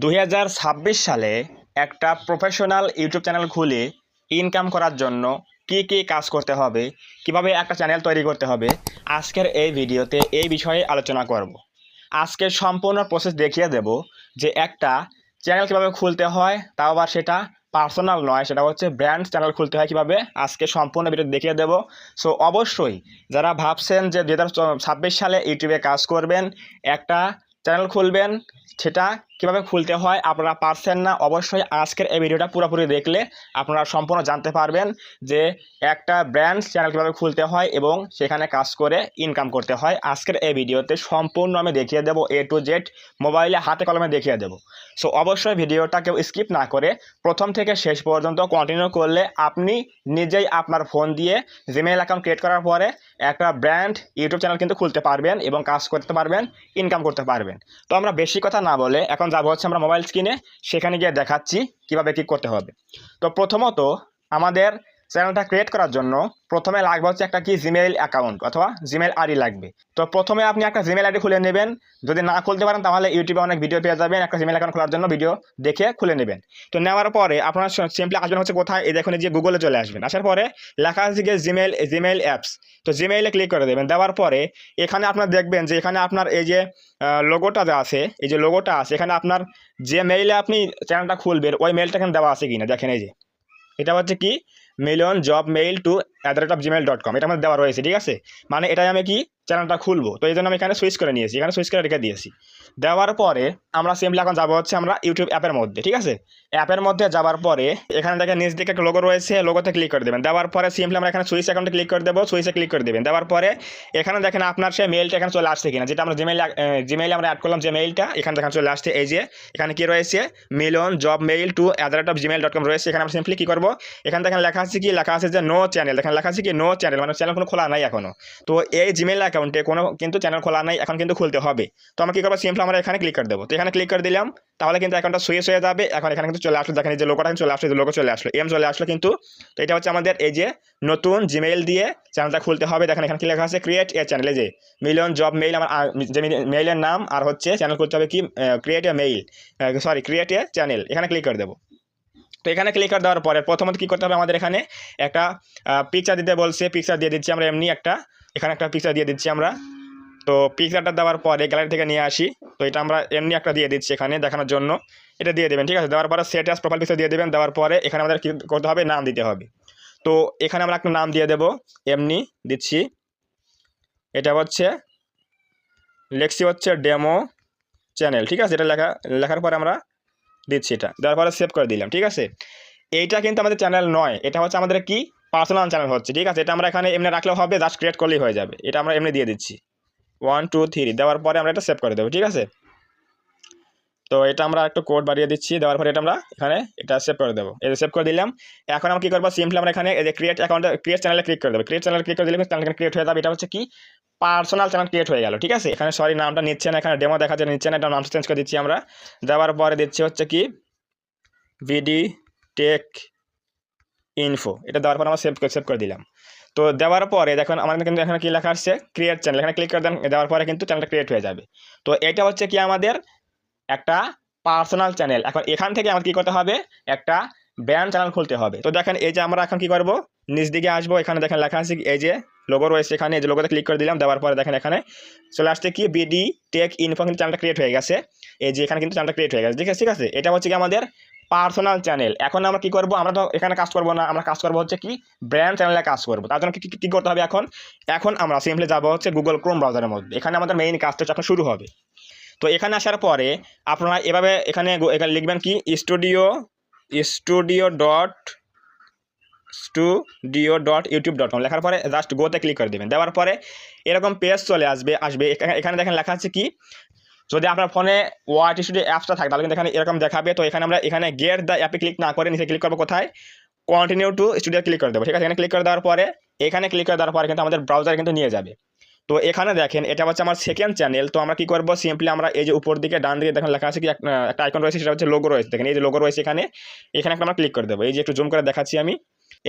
2026 সালে একটা professional YouTube channel খুলে ইনকাম করার জন্য কি কি কাজ করতে হবে, কিভাবে একটা চ্যানেল তৈরি করতে হবে, আজকের এই ভিডিওতে এই বিষয়ে আলোচনা করব। আজকের সম্পূর্ণ প্রসেস দেখিয়ে দেব যে একটা চ্যানেল কিভাবে খুলতে হয়, তাও আবার সেটা পার্সোনাল নয়, সেটা হচ্ছে ব্র্যান্ড চ্যানেল খুলতে হয় কিভাবে, আজকে সম্পূর্ণ ভিডিও দেখিয়ে দেব। সো অবশ্যই যারা ভাবছেন যে 2026 সালে ইউটিউবে কাজ করবেন, একটা চ্যানেল খুলবেন, সেটা কিভাবে খুলতে হয় আপনারা পারছেন না, অবশ্যই আজকের এই ভিডিওটা পুরোপুরি দেখলে আপনারা সম্পূর্ণ জানতে পারবেন যে একটা ব্র্যান্ড চ্যানেল কীভাবে খুলতে হয় এবং সেখানে কাজ করে ইনকাম করতে হয়। আজকের এই ভিডিওতে সম্পূর্ণ আমি দেখিয়ে দেবো, A to Z মোবাইলে হাতে কলমে দেখিয়ে দেবো। সো অবশ্যই ভিডিওটা কেউ স্কিপ না করে প্রথম থেকে শেষ পর্যন্ত কন্টিনিউ করলে আপনি নিজেই আপনার ফোন দিয়ে জিমেইল অ্যাকাউন্ট ক্রিয়েট করার পরে একটা ব্র্যান্ড ইউটিউব চ্যানেল কিন্তু খুলতে পারবেন এবং কাজ করতে পারবেন, ইনকাম করতে পারবেন। তো আমরা বেশি কথা না বলে এখন যাবো হচ্ছে আমরা মোবাইল স্ক্রিনে, সেখানে গিয়ে দেখাচ্ছি কিভাবে কি করতে হবে। তো প্রথমত আমাদের চ্যানেলটা ক্রিয়েট করার জন্য প্রথমে লাগবে হচ্ছে একটা কি জিমেইল অ্যাকাউন্ট অথবা জিমেইল আইডি লাগবে। তো প্রথমে আপনি একটা জিমেইল আইডি খুলে নেবেন, যদি না খুলতে পারেন তাহলে ইউটিউবে অনেক ভিডিও পেয়ে যাবেন, একটা জিমেইল অ্যাকাউন্ট খোলার জন্য ভিডিও দেখে খুলে নেবেন। তো নেওয়ার পরে আপনারা সিম্পলি আসবেন হচ্ছে কোথায়, এই দেখুন যে গুগলে চলে আসবেন, আসার পরে লেখা আছে যে জিমেইল অ্যাপস। তো জিমেইলে ক্লিক করে দেবেন, দেওয়ার পরে এখানে আপনারা দেখবেন যে এখানে আপনার এই যে লোগোটা যা আছে, এই যে লোগোটা আছে এখানে আপনার যে মেইলে আপনি চ্যানেলটা খুলবেন ওই মেইলটা এখানে দেওয়া আছে কিনা দেখেন। এই যে এটা হচ্ছে কি millionjobmail2@gmail.com, এটা আমাদের দেওয়া রয়েছে, ঠিক আছে। মানে এটাই আমি কি চ্যানেলটা খুলবো, তো এই জন্য আমি এখানে সুইচ করে নিয়েছি, এখানে সুইচ করে রেখে দিয়েছি। দেওয়ার পরে আমরা সিম্পলি এখন যাবো হচ্ছে আমরা ইউটিউব অ্যাপের মধ্যে, ঠিক আছে। অ্যাপের মধ্যে যাওয়ার পরে এখানে দেখেন নিচ দিকে একটা লোগো রয়েছে, লোগোতে ক্লিক করে দেবেন। দেওয়ার পরে সিম্পলি আমরা এখানে সুইচ অ্যাকাউন্টে ক্লিক করে দেবো, সুইচে ক্লিক করে দেবেন। দেওয়ার পরে এখানে দেখেন আপনার সেই মেইলটা এখানে চলে আসছে কিনা, যেটা আমরা জিমেইলে আমরা অ্যাড করলাম যে মেইলটা, এখানে দেখেন চলে আসছে। এই যে এখানে কি রয়েছে millionjobmail2@gmail.com রয়েছে। এখানে আমরা সিম্পলি কি করবো, এখানে দেখেন লেখা আছে কি, লেখা আছে যে নো চ্যানেল, দেখেন লেখা আছে কি নো চ্যানেল, মানে চ্যানেল কোনো খোলা নাই এখনো। তো এই জিমেইল অ্যাকাউন্টে কোনো কিন্তু চ্যানেল খোলা নাই, এখন কিন্তু খুলতে হবে। তো আমরা কি করবো, সিম্পলি আমরা এখানে ক্লিক করে দেবো। তো এখানে ক্লিক করে দিলাম, তাহলে কিন্তু অ্যাকাউন্টটা সুইচ হয়ে যাবে। এখন এখানে কিন্তু চলে আসলো, দেখেন এই যে লোগোটা চলে আসলো, লোগো চলে আসলো, এম চলে আসলো কিন্তু। তো এটা হচ্ছে আমাদের এই যে নতুন জিমেইল দিয়ে চ্যানেলটা খুলতে হবে। দেখেন এখানে কি লেখা আছে, ক্রিয়েট এ চ্যানেল, এই যে মিলিয়ন জব মেইল, আমার যে মেইলের নাম, আর হচ্ছে চ্যানেল খুলতে হবে কি create a mail, create a channel, এখানে ক্লিক করে দেবো। তো এখানে ক্লিক করে দেওয়ার পরে প্রথমত কী করতে হবে, আমাদের এখানে একটা পিকচার দিতে বলছে, পিকচার দিয়ে দিচ্ছি আমরা এমনি একটা, এখানে একটা পিকচার দিয়ে দিচ্ছি আমরা। তো পিকচারটা দেওয়ার পরে গ্যালারি থেকে নিয়ে আসি, তো এটা আমরা এমনি একটা দিয়ে দিচ্ছি এখানে দেখানোর জন্য, এটা দিয়ে দেবেন, ঠিক আছে। দেওয়ার পরে সেট অ্যাজ প্রোফাইল পিকচার দিয়ে দেবেন। দেওয়ার পরে এখানে আমাদের কী করতে হবে, নাম দিতে হবে। তো এখানে আমরা একটা নাম দিয়ে দেবো, এমনি দিচ্ছি, এটা হচ্ছে লেখছি হচ্ছে ডেমো চ্যানেল, ঠিক আছে। এটা লেখার পরে আমরা দিচ্ছি, এটা দেওয়ার পরে সেভ করে দিলাম, ঠিক আছে। এইটা কিন্তু আমাদের চ্যানেল নয়, এটা হচ্ছে আমাদের কি পার্সোনাল চ্যানেল হচ্ছে, ঠিক আছে। এটা আমরা এখানে এমনি রাখলেও হবে, জাস্ট ক্রিয়েট করলেই হয়ে যাবে। এটা আমরা এমনি দিয়ে দিচ্ছি 1 2 3, দেওয়ার পরে আমরা এটা সেভ করে দেবো, ঠিক আছে। তো এটা আমরা একটু কোড বাড়িয়ে দিচ্ছি, দেওয়ার পরে এটা আমরা এখানে এটা সেভ করে দেবো, এই সেভ করে দিলাম। এখন আমরা কী করবো, সিম্পলি আমরা এখানে এই যে ক্রিয়েট অ্যাকাউন্টে ক্রিয়েট চ্যানেলে ক্লিক করে দেবো। ক্রিয়েট চ্যানেলে ক্লিক করে দিলে চ্যানেল ক্রিয়েট হয়ে যাবে। এটা হচ্ছে কি পার্সোনাল চ্যানেল ক্রিয়েট হয়ে গেল, ঠিক আছে। এখানে সরি নামটা নিচ্ছে না, এখানে ডেমো দেখা যায় নিচ্ছে না, এটা নামটা চেঞ্জ করে দিচ্ছি আমরা। দেওয়ার পরে দিচ্ছি হচ্ছে কি ভিডি টেক ইনফো, এটা দেওয়ার পর আমরা সেভ করে দিলাম। তো দেওয়ার পরে দেখুন আমাদের কিন্তু এখানে কি লেখা আসছে, ক্রিয়েট চ্যানেল, এখানে ক্লিক করে দেন। দেওয়ার পরে কিন্তু চ্যানেলটা ক্রিয়েট হয়ে যাবে। তো এটা হচ্ছে কি আমাদের একটা পার্সোনাল চ্যানেল। এখন এখান থেকে আমাদের কী করতে হবে, একটা ব্র্যান্ড চ্যানেল খুলতে হবে। তো দেখেন এই যে আমরা এখন কী করবো, নিচ দিকে আসবো, এখানে দেখেন লেখা আছে এই যে লোগো রয়েছে, এখানে এই যে লোগোতে ক্লিক করে দিলাম। দেওয়ার পরে দেখেন এখানে চলে আসছে কি বিডি টেক ইনফো, কিন্তু চ্যানেলটা ক্রিয়েট হয়ে গেছে। এই যে এখানে কিন্তু চ্যানেলটা ক্রিয়েট হয়ে গেছে, ঠিক আছে। এটা হচ্ছে কি আমাদের পার্সোনাল চ্যানেল। এখন আমরা কি করব, আমরা তো এখানে কাজ করব না, আমরা কাজ করব হচ্ছে কি ব্র্যান্ড চ্যানেলে কাজ করব। তার জন্য কী করতে হবে, এখন আমরা সিম্পলি যাবো হচ্ছে গুগল ক্রোম ব্রাউজারের মধ্যে, এখানে আমাদের মেইন কাজটা এখন শুরু হবে। তো এখানে আসার পরে আপনারা এভাবে এখানে লিখবেন কি studio.youtube.com, লেখার পরে জাস্ট গোতে ক্লিক করে দেবেন। দেওয়ার পরে এরকম পেজ চলে আসবে। এখানে দেখেন লেখা আছে কি, যদি আপনার ফোনে ওয়াইটি স্টুডিও অ্যাপসটা থাকে তাহলে কিন্তু এখানে এরকম দেখাবে। তো এখানে আমরা এখানে গেট দ্য অ্যাপে ক্লিক না করে নিচে ক্লিক করবো কোথায়, কন্টিনিউ টু স্টুডিও ক্লিক করে দেবো, ঠিক আছে। এখানে ক্লিক করে দেওয়ার পরে এখানে ক্লিক করে দেওয়ার পরে কিন্তু আমাদের ব্রাউজার কিন্তু নিয়ে যাবে। তো এখানে দেখেন এটা হচ্ছে আমার সেকেন্ড চ্যানেল। তো আমরা কি করব, সিম্পলি আমরা এই যে উপর দিকে ডান দিকে দেখেন লেখা আছে কি একটা আইকন রয়েছে, সেটা হচ্ছে লোগো রয়েছে, দেখেন এই যে লোগো রয়েছে এখানে একটা আমরা ক্লিক করে দেবো। এই যে একটু জুম করে দেখাচ্ছি আমি,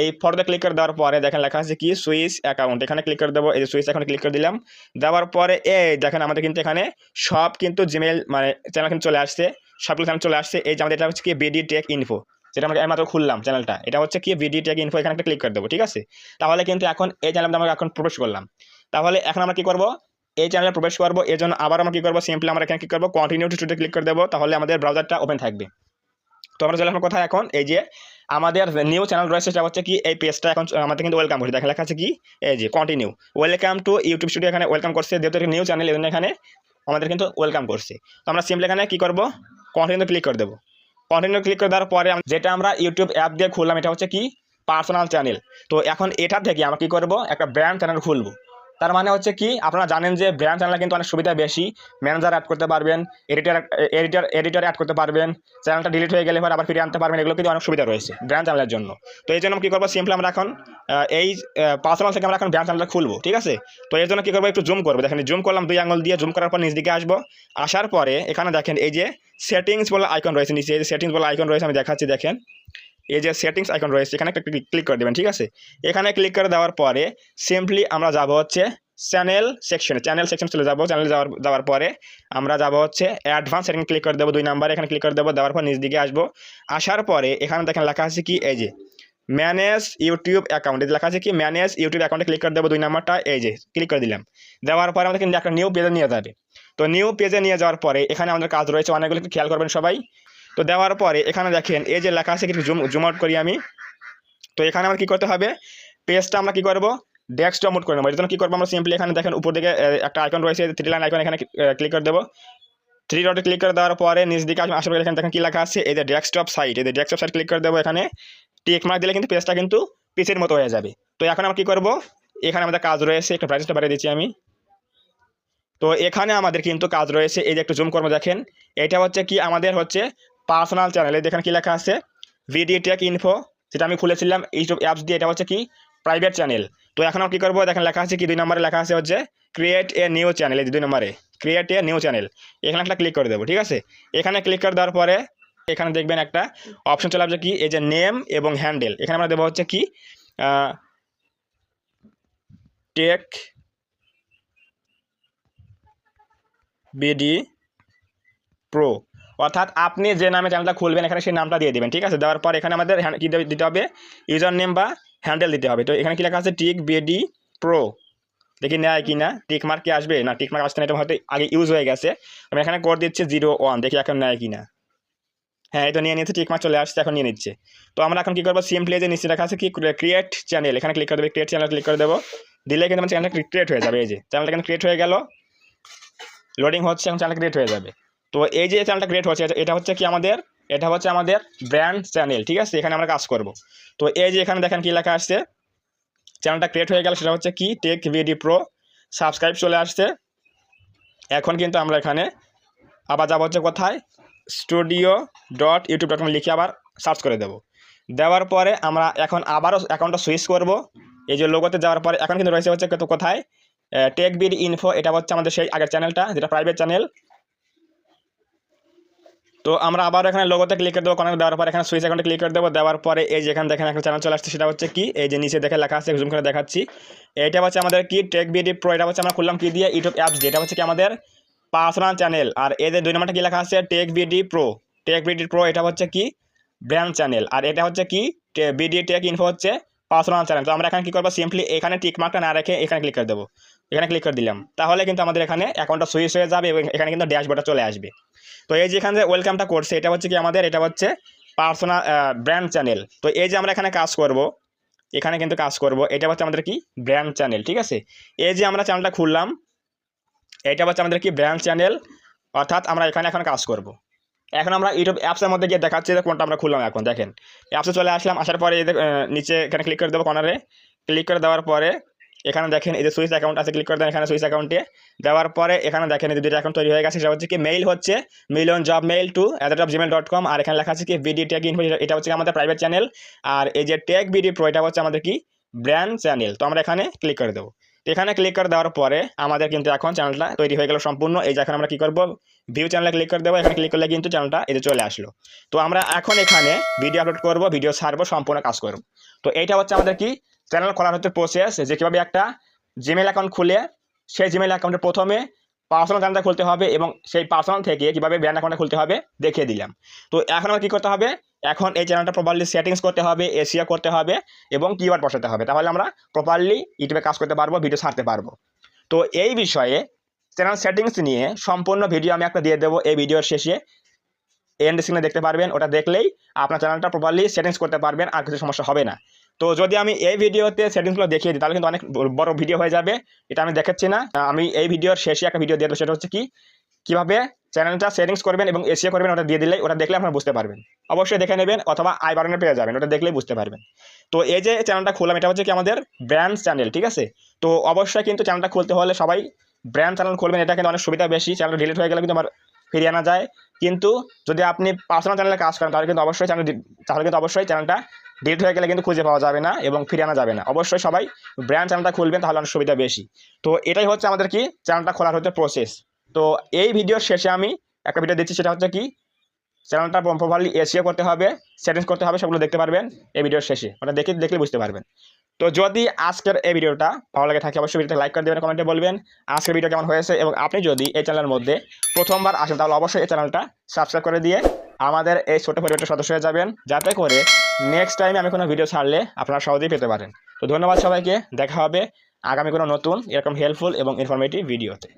এই ফটোতে ক্লিক করে দেওয়ার পরে দেখেন লেখা আছে কি সুইচ অ্যাকাউন্ট, এখানে ক্লিক করে দেবো। এই যে সুইচ অ্যাকাউন্টে ক্লিক করে দিলাম। দেওয়ার পরে এই দেখেন আমাদের কিন্তু এখানে সব কিন্তু জিমেইল মানে চ্যানেল কিন্তু চলে আসছে। সবগুলো চ্যানেল চলে আসছে। এই যে আমাদের এটা হচ্ছে কি বিডি টেক ইনফো, যেটা আমরা মাত্র খুললাম চ্যানেলটা, এটা হচ্ছে কি বিডি টেক ইনফো, এখানে একটা ক্লিক করে দেবো। ঠিক আছে, তাহলে কিন্তু এখন এই চ্যানেলটা আমরা এখন প্রবেশ করলাম। তাহলে এখন আমরা কি করব, এই চ্যানেলে প্রবেশ করবো। এই জন্য আবার আমরা কি করবো, সিম্পলি আমরা এখানে কি করবো, কন্টিনিউ টু ক্লিক করে দেবো, তাহলে আমাদের ব্রাউজারটা ওপেন থাকবে। তো আমরা চলে আসলাম কোথায় এখন, এই যে আমাদের নিউ চ্যানেল রয়েছে, সেটা হচ্ছে কি এই পেজটা এখন আমাদের কিন্তু ওয়েলকাম করছে, দেখেন লেখা আছে কি এই যে continue, welcome to YouTube studio, এখানে ওয়েলকাম করছে, যেহেতু নিউ চ্যানেল এই জন্য এখানে আমাদের কিন্তু ওয়েলকাম করছে। তো আমরা সিম্পলি এখানে কি করবো, কন্টিনিউ ক্লিক করে দেবো। কন্টিনিউ ক্লিক করে দেওয়ার পরে যেটা আমরা ইউটিউব অ্যাপ দিয়ে খুললাম, এটা হচ্ছে কি পার্সোনাল চ্যানেল। তো এখন এটা থেকে আমরা কি করব, একটা ব্র্যান্ড চ্যানেল খুলবো। তার মানে হচ্ছে কি, আপনারা জানেন যে ব্র্যান্ড চ্যানেলে কিন্তু অনেক সুবিধা বেশি, ম্যানেজার অ্যাড করতে পারবেন, এডিটর অ্যাড করতে পারবেন, চ্যানেলটা ডিলিট হয়ে গেলে পরে আবার ফিরে আনতে পারবেন, এগুলো কিন্তু অনেক সুবিধা রয়েছে ব্র্যান্ড চ্যানেলের জন্য। তো এই জন্য আমরা কী করবো, সিম্পলি আমরা এখন এই পার্সোনাল থেকে আমরা এখন ব্র্যান্ড চ্যানেলটা খুলবো। ঠিক আছে, তো এর জন্য কী করবো, একটু জুম করবো। দেখেন জুম করলাম 2 আঙুল দিয়ে, জুম করার পর নিচ দিকে আসবো। আসার পরে এখানে দেখেন এই যে সেটিংস বলে আইকন রয়েছে নিচে, এই যে সেটিংস বলে আইকন রয়েছে, আমি দেখাচ্ছি। দেখেন এই যে সেটিংস আইকন রয়েছে, এখানে একটা ক্লিক করে দেবেন। ঠিক আছে, এখানে ক্লিক করে দেওয়ার পরে সিম্পলি আমরা যাব হচ্ছে চ্যানেল সেকশনে, চ্যানেল সেকশন চলে যাবো। চ্যানেল যাওয়ার পরে আমরা যাব হচ্ছে অ্যাডভান্স সেটিং, ক্লিক করে দেবো 2 নাম্বার, এখানে ক্লিক করে দেবো। দেওয়ার পর নিচ দিকে আসবো। আসার পরে এখানে দেখেন লেখা আছে কি এই যে ম্যানেজ ইউটিউব অ্যাকাউন্ট, এই লেখা আছে কি ম্যানেজ ইউটিউব অ্যাকাউন্টে ক্লিক করে দেবো 2 নাম্বারটা, এই যে ক্লিক করে দিলাম। দেওয়ার পরে আমাদের কিন্তু একটা নিউ পেজে নিয়ে যাবে। তো নিউ পেজে নিয়ে যাওয়ার পরে এখানে আমাদের কাজ রয়েছে অনেকগুলো, একটু খেয়াল করবেন সবাই। তো দেওয়ার পরে এখানে দেখেন এই যে লেখা আছে, কিছু জুম আউট করি আমি। তো এখানে আমরা কী করতে হবে, পেজটা আমরা কী করবো, ডেস্কটপ মোড করে নেবো। এর জন্য কী করবো, আমরা সিম্পলি এখানে দেখেন উপর দিকে একটা আইকন রয়েছে, 3 লাইন আইকন, এখানে ক্লিক করে দেবো। 3 ডটে ক্লিক করে দেওয়ার পরে নিচ দিকে আশেপাশে এখানে দেখেন কী লেখা আছে, এই যে ডেস্কটপ সাইট, এই যে ডেস্কটপ সাইট ক্লিক করে দেবো। এখানে টিক মার্ক দিলে কিন্তু পেজটা কিন্তু পিসের মতো হয়ে যাবে। তো এখন আমরা কী করবো, এখানে আমাদের কাজ রয়েছে, একটু প্রাইসটা বাড়িয়ে দিচ্ছি আমি। তো এখানে আমাদের কিন্তু কাজ রয়েছে, এই যে একটু জুম করবো, দেখেন এটা হচ্ছে কি আমাদের হচ্ছে পার্সোনাল চ্যানেলে, দেখেন কি লেখা আছে ভিডিও টেক ইনফো, যেটা আমি খুলেছিলাম ইউটিউব অ্যাপস দিয়ে, এটা হচ্ছে কি প্রাইভেট চ্যানেল। তো এখন আমরা কী করবো, দেখেন লেখা আছে কি 2 নম্বরে লেখা আছে হচ্ছে ক্রিয়েট এ নিউ চ্যানেল, এই 2 নম্বরে ক্রিয়েট এ নিউ চ্যানেল, এখানে একটা ক্লিক করে দেবো। ঠিক আছে, এখানে ক্লিক করে দেওয়ার পরে এখানে দেখবেন একটা অপশন চলে আসবে কি এই যে নেম এবং হ্যান্ডেল, এখানে আমরা দেবো হচ্ছে কি টেক বিডি প্রো, অর্থাৎ আপনি যে নামে চ্যানেলটা খুলবেন এখানে সেই নামটা দিয়ে দেবেন। ঠিক আছে, দেওয়ার পর এখানে আমাদের কী দিতে হবে, ইউজার নেম বা হ্যান্ডেল দিতে হবে। তো এখানে কি লেখা আছে টিক বিডি প্রো, দেখি নেয় কি না, টিক মার্ক কি আসবে না, টিক মার্ক আসছে না, এটা হয়তো আগে ইউজ হয়ে গেছে। আমি এখানে কোড দিচ্ছি 01, দেখি এখন নেয় কি না। হ্যাঁ, এই তো নিয়ে নিচ্ছে, টিক মার্ক চলে আসছে, এখন নিয়ে নিচ্ছে। তো আমরা এখন কী করবো, সিম্পলি যে নিচে লেখা আছে কি ক্রিয়েট চ্যানেল, এখানে ক্লিক করে দেবে, ক্রিয়েট চ্যানেল ক্লিক করে দেবো। দিলে কিন্তু আমার চ্যানেলটা ক্রিয়েট হয়ে যাবে। এই যে চ্যানেলটা কিন্তু ক্রিয়েট হয়ে গেল, লোডিং হচ্ছে, এখন চ্যানেল ক্রিয়েট হয়ে যাবে। তো এই যে চ্যানেলটা ক্রিয়েট হচ্ছে, এটা হচ্ছে কি আমাদের, এটা হচ্ছে আমাদের ব্র্যান্ড চ্যানেল। ঠিক আছে, এখানে আমরা কাজ করব। তো এই যে এখানে দেখেন কি লেখা আসছে, চ্যানেলটা ক্রিয়েট হয়ে গেল, সেটা হচ্ছে কি টেক বিডি প্রো, সাবস্ক্রাইব চলে আসছে। এখন কিন্তু আমরা এখানে আবার যাবো হচ্ছে কোথায়, studio.youtube.com লিখে আবার সার্চ করে দেবো। দেওয়ার পরে আমরা এখন আবারও অ্যাকাউন্টটা সুইচ করব। এই যে লোগোতে যাওয়ার পরে এখন কিন্তু রয়েছে হচ্ছে কোথায়, টেক বিডি ইনফো, এটা হচ্ছে আমাদের সেই আগের চ্যানেলটা, যেটা প্রাইভেট চ্যানেল। তো আমরা আবার এখানে লোগোতে ক্লিক করে দেবো, কর্নার দেওয়ার পর এখানে সুইচ অ্যাকাউন্টে ক্লিক করে দেবো। দেওয়ার পরে এই যে এখানে দেখেন একটা চ্যানেল চলে আসছে, সেটা হচ্ছে কি এই যে নিচে দেখে লেখা আছে, জুম করে দেখাচ্ছি। এটা হচ্ছে আমাদের কি টেক বিডি প্রো, এটা হচ্ছে আমরা খুললাম কি দিয়ে, ইউটিউব অ্যাপস দিয়ে, এটা হচ্ছে কি আমাদের পার্সোনাল চ্যানেল। আর এদের 2 নম্বরটা কি লেখা আছে tech BD pro, tech BD pro এটা হচ্ছে কি ব্র্যান্ড চ্যানেল, আর এটা হচ্ছে কি বিডি টেক ইনফো হচ্ছে পার্সোনাল চ্যানেল। তো আমরা এখানে কি করবো, সিম্পলি এখানে টিক মার্কটা না রেখে এখানে ক্লিক করে দেবো। এখানে ক্লিক করে দিলাম, তাহলে কিন্তু আমাদের এখানে অ্যাকাউন্টটা সুইচ হয়ে যাবে এবং এখানে কিন্তু ড্যাশবোর্ডটা চলে আসবে। তো এই যে এখানে যে ওয়েলকামটা করছে, এটা হচ্ছে কি আমাদের, এটা হচ্ছে পার্সোনাল ব্র্যান্ড চ্যানেল। তো এই যে আমরা এখানে কাজ করব, এখানে কিন্তু কাজ করব, এটা হচ্ছে আমাদের কি ব্র্যান্ড চ্যানেল। ঠিক আছে, এই যে আমরা চ্যানেলটা খুললাম, এটা হচ্ছে আমাদের কি ব্র্যান্ড চ্যানেল, অর্থাৎ আমরা এখানে এখন কাজ করব। এখন আমরা ইউটিউব অ্যাপসের মধ্যে গিয়ে দেখাচ্ছি যে কোনটা আমরা খুললাম। এখন দেখেন অ্যাপসে চলে আসলাম, আসার পরে নিচে এখানে ক্লিক করে দেবো, কর্নারে ক্লিক করে দেওয়ার পরে এখানে দেখেন এই যে সুইচ অ্যাকাউন্ট আছে, ক্লিক করে দেন এখানে সুইচ অ্যাকাউন্টে। দেওয়ার পরে এখানে দেখেন এই যে 2টা অ্যাকাউন্ট তৈরি হয়ে গেছে, সেটা হচ্ছে কি মেইল হচ্ছে millionjobmail2@gmail.com, আর এখানে লেখা আছে কি বিডি টেক ইনফো, এটা হচ্ছে আমাদের প্রাইভেট চ্যানেল। আর এই যে টেক বিডি প্রো, এটা হচ্ছে আমাদের কি ব্র্যান্ড চ্যানেল। তো আমরা এখানে ক্লিক করে দেবো। এখানে ক্লিক করে দেওয়ার পরে আমাদের কিন্তু এখন চ্যানেলটা তৈরি হয়ে গেল সম্পূর্ণ। এই যে এখন আমরা কী করবো, ভিউ চ্যানেলে ক্লিক করে দেবো, এখানে ক্লিক করলে কিন্তু চ্যানেলটা এই যে চলে আসলো। তো আমরা এখন এখানে ভিডিও আপলোড করব, ভিডিও ছাড়বো, সম্পূর্ণ কাজ করব। তো এইটা হচ্ছে আমাদের কি চ্যানেল খোলার হচ্ছে প্রসেস, যে কীভাবে একটা জিমেল অ্যাকাউন্ট খুলে সেই জিমেল অ্যাকাউন্টে প্রথমে পার্সোনাল চ্যানেলটা খুলতে হবে এবং সেই পার্সোনাল থেকে কীভাবে ব্র্যান্ড অ্যাকাউন্টটা খুলতে হবে দেখিয়ে দিলাম। তো এখন আমার কী করতে হবে, এখন এই চ্যানেলটা প্রপারলি সেটিংস করতে হবে, এসিও করতে হবে এবং কিওয়ার্ড বসাতে হবে, তাহলে আমরা প্রপারলি ইউটিউবে কাজ করতে পারবো, ভিডিও ছাড়তে পারবো। তো এই বিষয়ে চ্যানেল সেটিংস নিয়ে সম্পূর্ণ ভিডিও আমি একটা দিয়ে দেবো এই ভিডিওর শেষে, এন্ড স্ক্রিনে দেখতে পারবেন, ওটা দেখলেই আপনার চ্যানেলটা প্রপারলি সেটিংস করতে পারবেন, আর কিছু সমস্যা হবে না। তো যদি আমি এই ভিডিওতে সেটিংসগুলো দেখিয়ে দিই তাহলে কিন্তু অনেক বড় ভিডিও হয়ে যাবে, এটা আমি দেখাচ্ছি না। আমি এই ভিডিওর শেষে একটা ভিডিও দিয়ে দেবো, সেটা হচ্ছে কীভাবে চ্যানেলটা সেটিংস করবেন এবং এসিও করবেন, ওটা দিয়ে দিলেই, ওটা দেখলে আপনারা বুঝতে পারবেন। অবশ্যই দেখে নেবেন অথবা আই বাটনে পেয়ে যাবেন, ওটা দেখলেই বুঝতে পারবেন। তো এই যে চ্যানেলটা খুললাম, এটা হচ্ছে কি আমাদের ব্র্যান্ড চ্যানেল, ঠিক আছে। তো অবশ্যই কিন্তু চ্যানেলটা খুলতে হলে সবাই ব্র্যান্ড চ্যানেল খুলবেন, এটা কিন্তু অনেক সুবিধা বেশি। চ্যানেল ডিলিট হয়ে গেলে কিন্তু আমার ফিরিয়ে আনা যায়, কিন্তু যদি আপনি পার্সোনাল চ্যানেলে কাজ করেন তাহলে কিন্তু অবশ্যই চ্যানেলটা ডিলিট হয়ে গেলে কিন্তু খুঁজে পাওয়া যাবে না এবং ফিরে আনা যাবে না। অবশ্যই সবাই ব্র্যান্ড চ্যানেলটা খুলবেন, তাহলে অনেক সুবিধা বেশি। তো এটাই হচ্ছে আমাদের চ্যানেলটা খোলার হচ্ছে প্রসেস। তো এই ভিডিওর শেষে আমি একটা ভিডিও দিচ্ছি, সেটা হচ্ছে চ্যানেলটা প্রপারলি এসিও করতে হবে, সেটিংস করতে হবে, সেগুলো দেখতে পারবেন এই ভিডিওর শেষে, ওটা দেখলে বুঝতে পারবেন। তো যদি আজকের এই ভিডিওটা ভালো লাগে থাকে অবশ্যই ভিডিওতে লাইক করে দেবেন, কমেন্টে বলবেন আজকের ভিডিও কেমন হয়েছে, এবং আপনি যদি এই চ্যানেলের মধ্যে প্রথমবার আসেন তাহলে অবশ্যই এই চ্যানেলটা সাবস্ক্রাইব করে দিয়ে আমাদের এই ছোট পরিবারটার সদস্য হয়ে যাবেন, যাতে করে নেক্সট টাইমে আমি কোনো ভিডিও ছাড়লে আপনারা সহজেই পেতে পারেন। তো ধন্যবাদ সবাইকে, দেখা হবে আগামী কোনো নতুন এরকম হেল্পফুল এবং ইনফরমেটিভ ভিডিওতে।